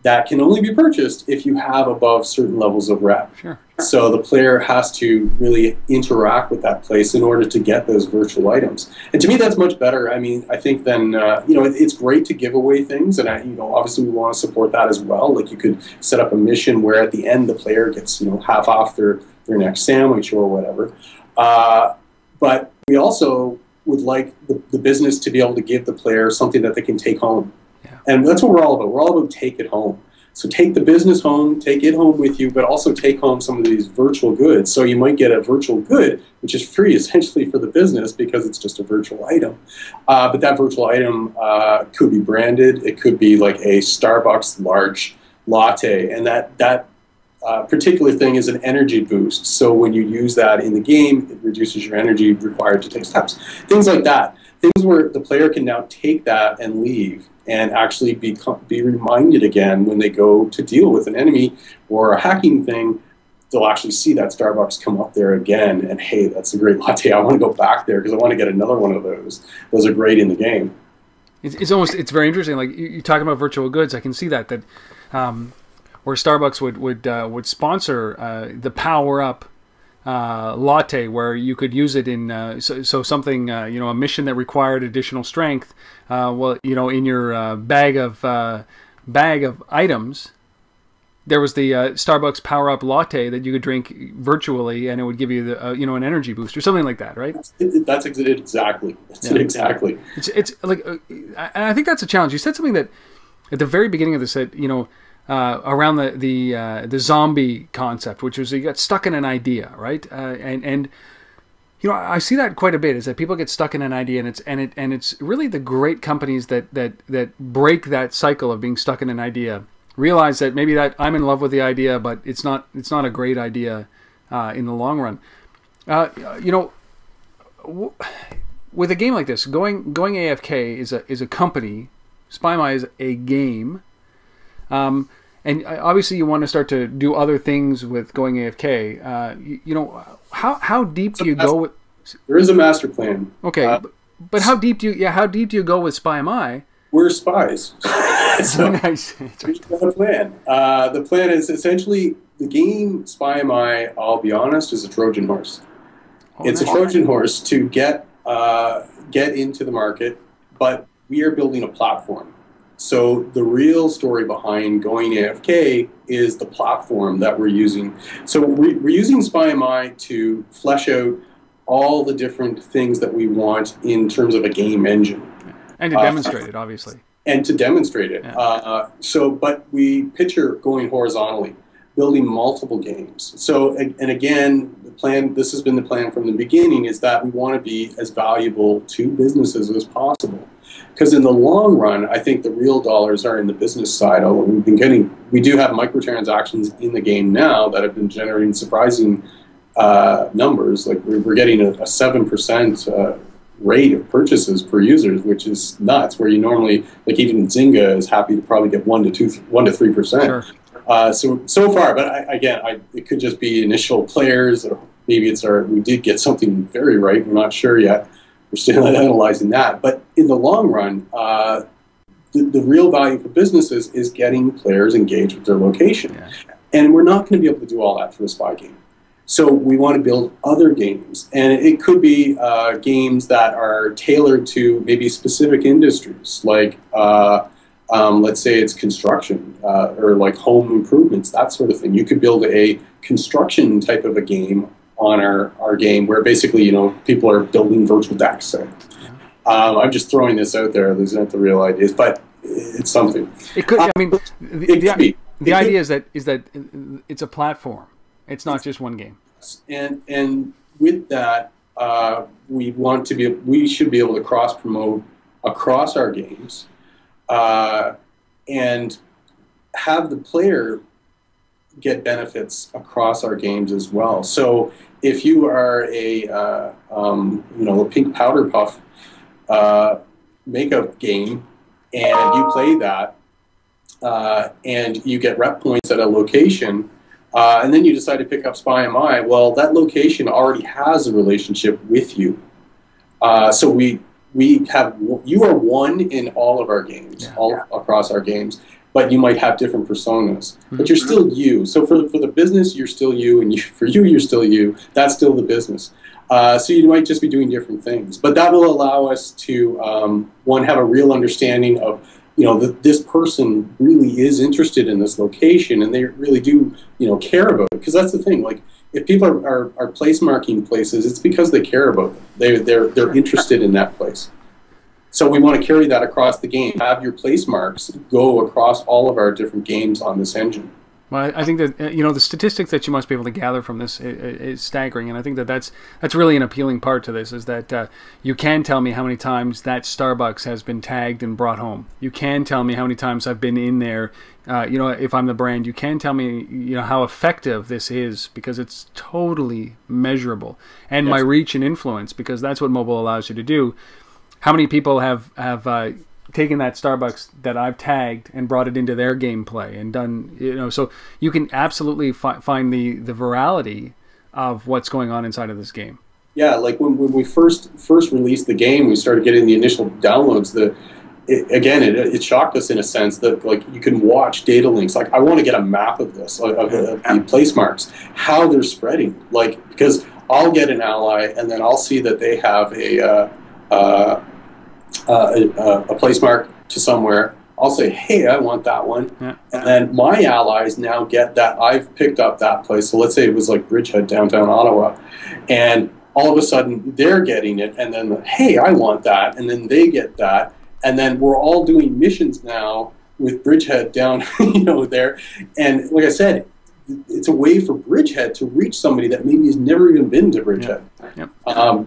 that can only be purchased if you have above certain levels of rep. Sure. So the player has to really interact with that place in order to get those virtual items. And to me, that's much better. I mean, I think then, it's great to give away things, and obviously we want to support that as well. Like you could set up a mission where at the end the player gets, half off their next sandwich or whatever. But we also would like the business to be able to give the player something that they can take home. Yeah. And that's what we're all about. We're all about take it home. So take the business home, take it home with you, but also take home some of these virtual goods. So you might get a virtual good, which is free essentially for the business because it's just a virtual item. But that virtual item could be branded. It could be like a Starbucks large latte, and that particular thing is an energy boost. So when you use that in the game, it reduces your energy required to take steps. Things like that. Things where the player can now take that and leave and actually be reminded again when they go to deal with an enemy or a hacking thing. They'll actually see that Starbucks come up there again, and hey, that's a great latte. I want to go back there because I want to get another one of those. Those are great in the game. It's very interesting. Like you talking about virtual goods, I can see that where Starbucks would sponsor the Power Up latte, where you could use it in so something a mission that required additional strength. Well, in your bag of items, there was the Starbucks Power Up latte that you could drink virtually, and it would give you the an energy boost or something like that, right? That's exactly. That's it exactly. It's like, I think that's a challenge. You said something that at the very beginning of this, that around the zombie concept, which was you got stuck in an idea, right? And I see that quite a bit, is that people get stuck in an idea, and it's really the great companies that break that cycle of being stuck in an idea, realize that maybe that I'm in love with the idea, but it's not a great idea in the long run. With a game like this, Going AFK is a company. SpyMy is a game. And obviously you want to start to do other things with Going AFK. How deep do you go with? There is a master plan. Okay, but how deep do you go with SpyMy? We're spies. So nice. We've got a plan. The plan is essentially the game SpyMy, I'll be honest, is a Trojan horse. It's a Trojan horse to get into the market, but we are building a platform. So the real story behind Going AFK is the platform that we're using. So we're using SpyMy to flesh out all the different things that we want in terms of a game engine. And to demonstrate it, obviously. And to demonstrate it. Yeah. But we picture going horizontally, building multiple games. So, and again, this has been the plan from the beginning, is that we want to be as valuable to businesses as possible. Because in the long run, I think the real dollars are in the business side. Although we do have microtransactions in the game now that have been generating surprising numbers. Like we're getting a 7% rate of purchases per users, which is nuts. Where you normally, like even Zynga is happy to probably get 1 to 3%. Sure. So far, but it could just be initial players, or maybe we did get something very right. We're not sure yet. We're still analyzing that. But in the long run, the real value for businesses is getting players engaged with their location. Yeah. And we're not going to be able to do all that for the spy game. So we want to build other games. And it could be games that are tailored to maybe specific industries, like let's say it's construction or like home improvements, that sort of thing. You could build a construction type of a game on our game, where basically, people are building virtual decks. So, I'm just throwing this out there. These aren't the real ideas, but it's something. It could. I mean, the idea is that it's a platform. It's not just one game. And with that, we should be able to cross promote across our games, and have the player get benefits across our games as well. So if you are a pink powder puff makeup game, and you play that, and you get rep points at a location, and then you decide to pick up SpyMy, well, that location already has a relationship with you. So you are one in all of our games, all across our games. But you might have different personas, but you're still you. So for the business, you're still you, and for you, you're still you. That's still the business. So you might just be doing different things, but that will allow us to have a real understanding of that this person really is interested in this location, and they really do care about it. Because that's the thing. Like if people are place marking places, it's because they care about them. They're interested in that place. So we want to carry that across the game. Have your place marks go across all of our different games on this engine. Well, I think that the statistics that you must be able to gather from this is staggering, and I think that that's really an appealing part to this, is that you can tell me how many times that Starbucks has been tagged and brought home. You can tell me how many times I've been in there. If I'm the brand, you can tell me how effective this is, because it's totally measurable, and yes, my reach and influence, because that's what mobile allows you to do. How many people have taken that Starbucks that I've tagged and brought it into their gameplay and done, so you can absolutely find the virality of what's going on inside of this game. Yeah, like when we first released the game, we started getting the initial downloads. It shocked us in a sense that, like, you can watch data links. Like, I want to get a map of this, of the place marks, how they're spreading. Like, because I'll get an ally and then I'll see that they have a place mark to somewhere. I'll say, hey, I want that one. Yeah. And then my allies now get that I've picked up that place. So let's say it was like Bridgehead, downtown Ottawa. And all of a sudden they're getting it. And then, hey, I want that. And then they get that. And then we're all doing missions now with Bridgehead down, there. And like I said, it's a way for Bridgehead to reach somebody that maybe has never even been to Bridgehead. Yep.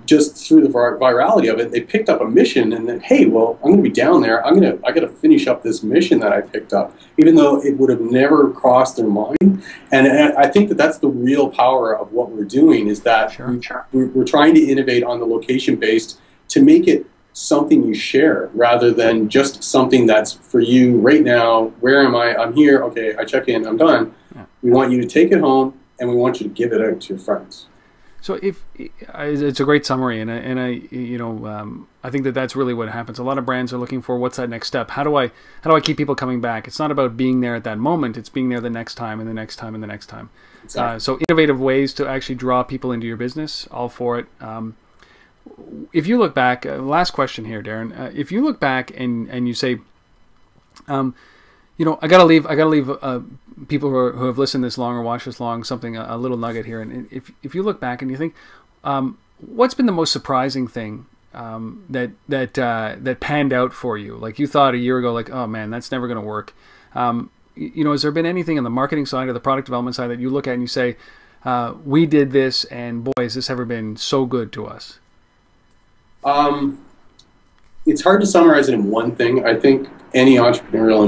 Just through the virality of it, they picked up a mission, and then, hey, well, I'm going to be down there. I got to finish up this mission that I picked up, even though it would have never crossed their mind. And I think that that's the real power of what we're doing, is that we're trying to innovate on the location based to make it something you share, rather than just something that's for you right now. Where am I? I'm here. Okay, I check in. I'm done. Yeah. We want you to take it home, and we want you to give it out to your friends. So it's a great summary, and I think that that's really what happens. A lot of brands are looking for, what's that next step? How do I keep people coming back? It's not about being there at that moment. It's being there the next time and the next time and the next time. Exactly. So innovative ways to actually draw people into your business, all for it. If you look back, last question here, Darren. If you look back and you say, I gotta leave people who have listened this long or watched this long a little nugget here. And if you look back and you think, what's been the most surprising thing that panned out for you? Like, you thought a year ago, like, oh man, that's never going to work. Has there been anything on the marketing side or the product development side that you look at and you say, we did this, and boy, has this ever been so good to us? It's hard to summarize it in one thing. I think any entrepreneurial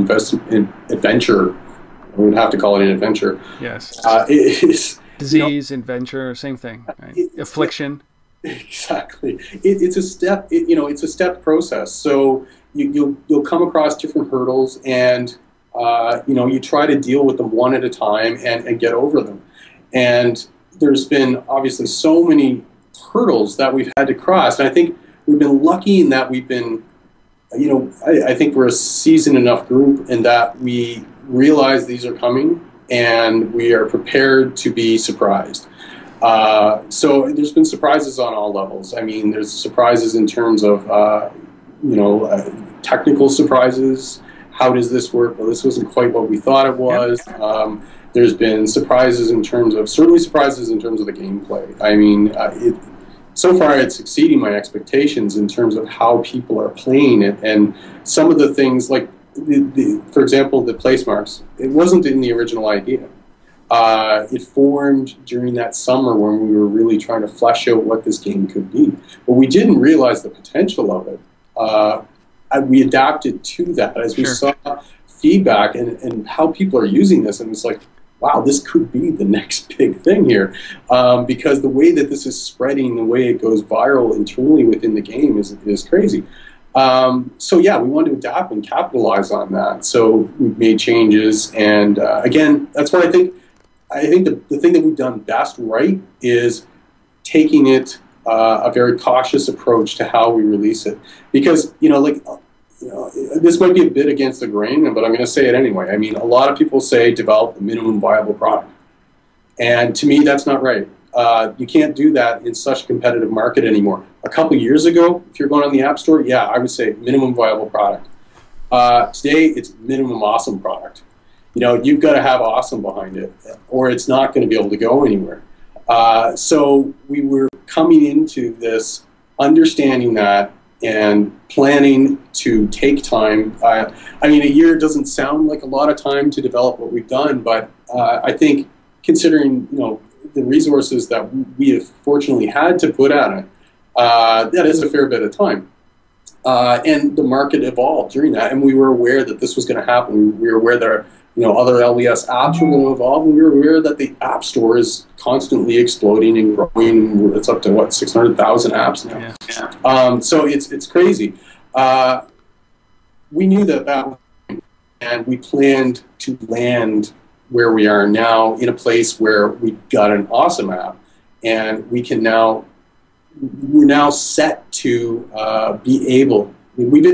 adventure, I would have to call it an adventure. Yes. Is disease, adventure, same thing. Right? Affliction. Exactly. It's a step. It's a step process. So you'll come across different hurdles, and you try to deal with them one at a time and get over them. And there's been obviously so many hurdles that we've had to cross, and I think we've been lucky in that we've been, I think we're a seasoned enough group in that we realize these are coming, and we are prepared to be surprised. So there's been surprises on all levels. I mean, there's surprises in terms of, technical surprises. How does this work? Well, this wasn't quite what we thought it was. There's been surprises in terms of, certainly surprises in terms of the gameplay. I mean, so far it's exceeding my expectations in terms of how people are playing it, and some of the things like, for example, the place marks. It wasn't in the original idea. It formed during that summer when we were really trying to flesh out what this game could be. But we didn't realize the potential of it. We adapted to that as we saw feedback and how people are using this, and it's like, wow, this could be the next big thing here, because the way that this is spreading, the way it goes viral internally within the game is crazy. So yeah, we wanted to adapt and capitalize on that. So we've made changes, and again, that's what I think. I think the thing that we've done best right is taking it a very cautious approach to how we release it, because this might be a bit against the grain, but I'm going to say it anyway. I mean, a lot of people say develop the minimum viable product, and to me, that's not right. You can't do that in such a competitive market anymore. A couple years ago, if you're going on the App Store, yeah, I would say minimum viable product. Today, it's minimum awesome product. You've got to have awesome behind it, or it's not going to be able to go anywhere. So we were coming into this understanding that, and planning to take time. I mean, a year doesn't sound like a lot of time to develop what we've done, but I think considering the resources that we have fortunately had to put at it, that is a fair bit of time. And the market evolved during that, and we were aware that this was going to happen. We were aware that other LBS apps were going to evolve, and we were aware that the App Store is constantly exploding and growing. It's up to, what, 600,000 apps now. Yeah. So it's crazy. We knew that, and we planned to land where we are now, in a place where we've got an awesome app, and we're now set to be able.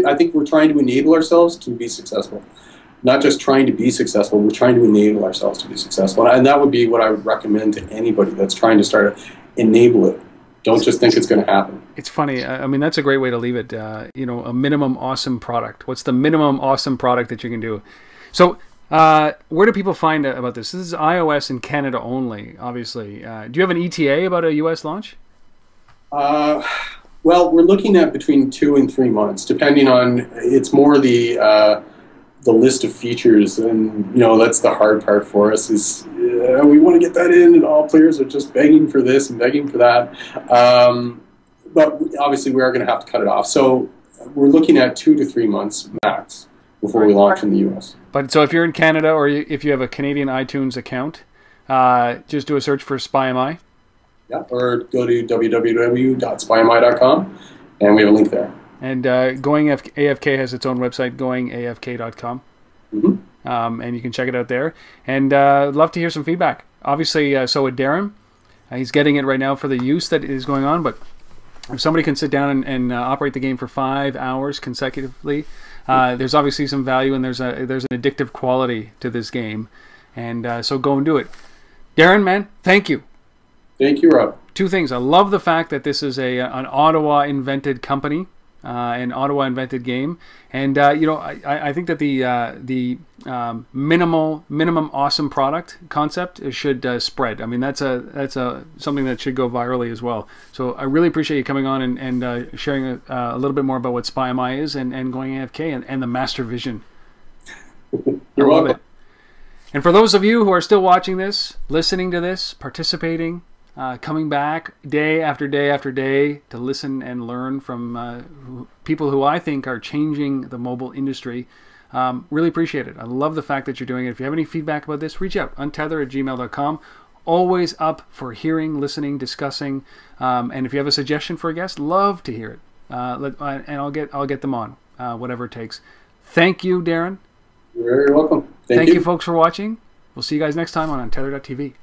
I think we're trying to enable ourselves to be successful. Not just trying to be successful, we're trying to enable ourselves to be successful. And that would be what I would recommend to anybody that's trying to start to enable it. Don't just think it's going to happen. It's funny. I mean, that's a great way to leave it. A minimum awesome product. What's the minimum awesome product that you can do? So where do people find out about this? This is iOS in Canada only, obviously. Do you have an ETA about a US launch? Well, we're looking at between 2 and 3 months, depending on, it's more the list of features, and that's the hard part for us, is we want to get that in, and all players are just begging for this and begging for that. But obviously we are going to have to cut it off. So we're looking at 2 to 3 months max before we launch in the US. But so if you're in Canada, or if you have a Canadian iTunes account, just do a search for SpyMI. Yeah, or go to www.spymi.com, and we have a link there. And Going AFK has its own website, goingafk.com. Mm-hmm. And you can check it out there. And love to hear some feedback. Obviously, so with Darren, he's getting it right now for the use that is going on. But if somebody can sit down and operate the game for 5 hours consecutively, there's obviously some value, and there's an addictive quality to this game. And so go and do it. Darren, man, thank you. Thank you, Rob. 2 things. I love the fact that this is an Ottawa-invented company. An Ottawa-invented game, and I think that the minimum awesome product concept should spread. I mean, that's something that should go virally as well. So I really appreciate you coming on and sharing a little bit more about what SpyMI is and Going AFK and the master vision. You're welcome. It. And for those of you who are still watching this, listening to this, participating, coming back day after day after day to listen and learn from people who I think are changing the mobile industry. Really appreciate it. I love the fact that you're doing it. If you have any feedback about this, reach out, untether@gmail.com. Always up for hearing, listening, discussing. And if you have a suggestion for a guest, love to hear it. And I'll get them on, whatever it takes. Thank you, Darren. You're very welcome. Thank you, folks, for watching. We'll see you guys next time on Untether.tv.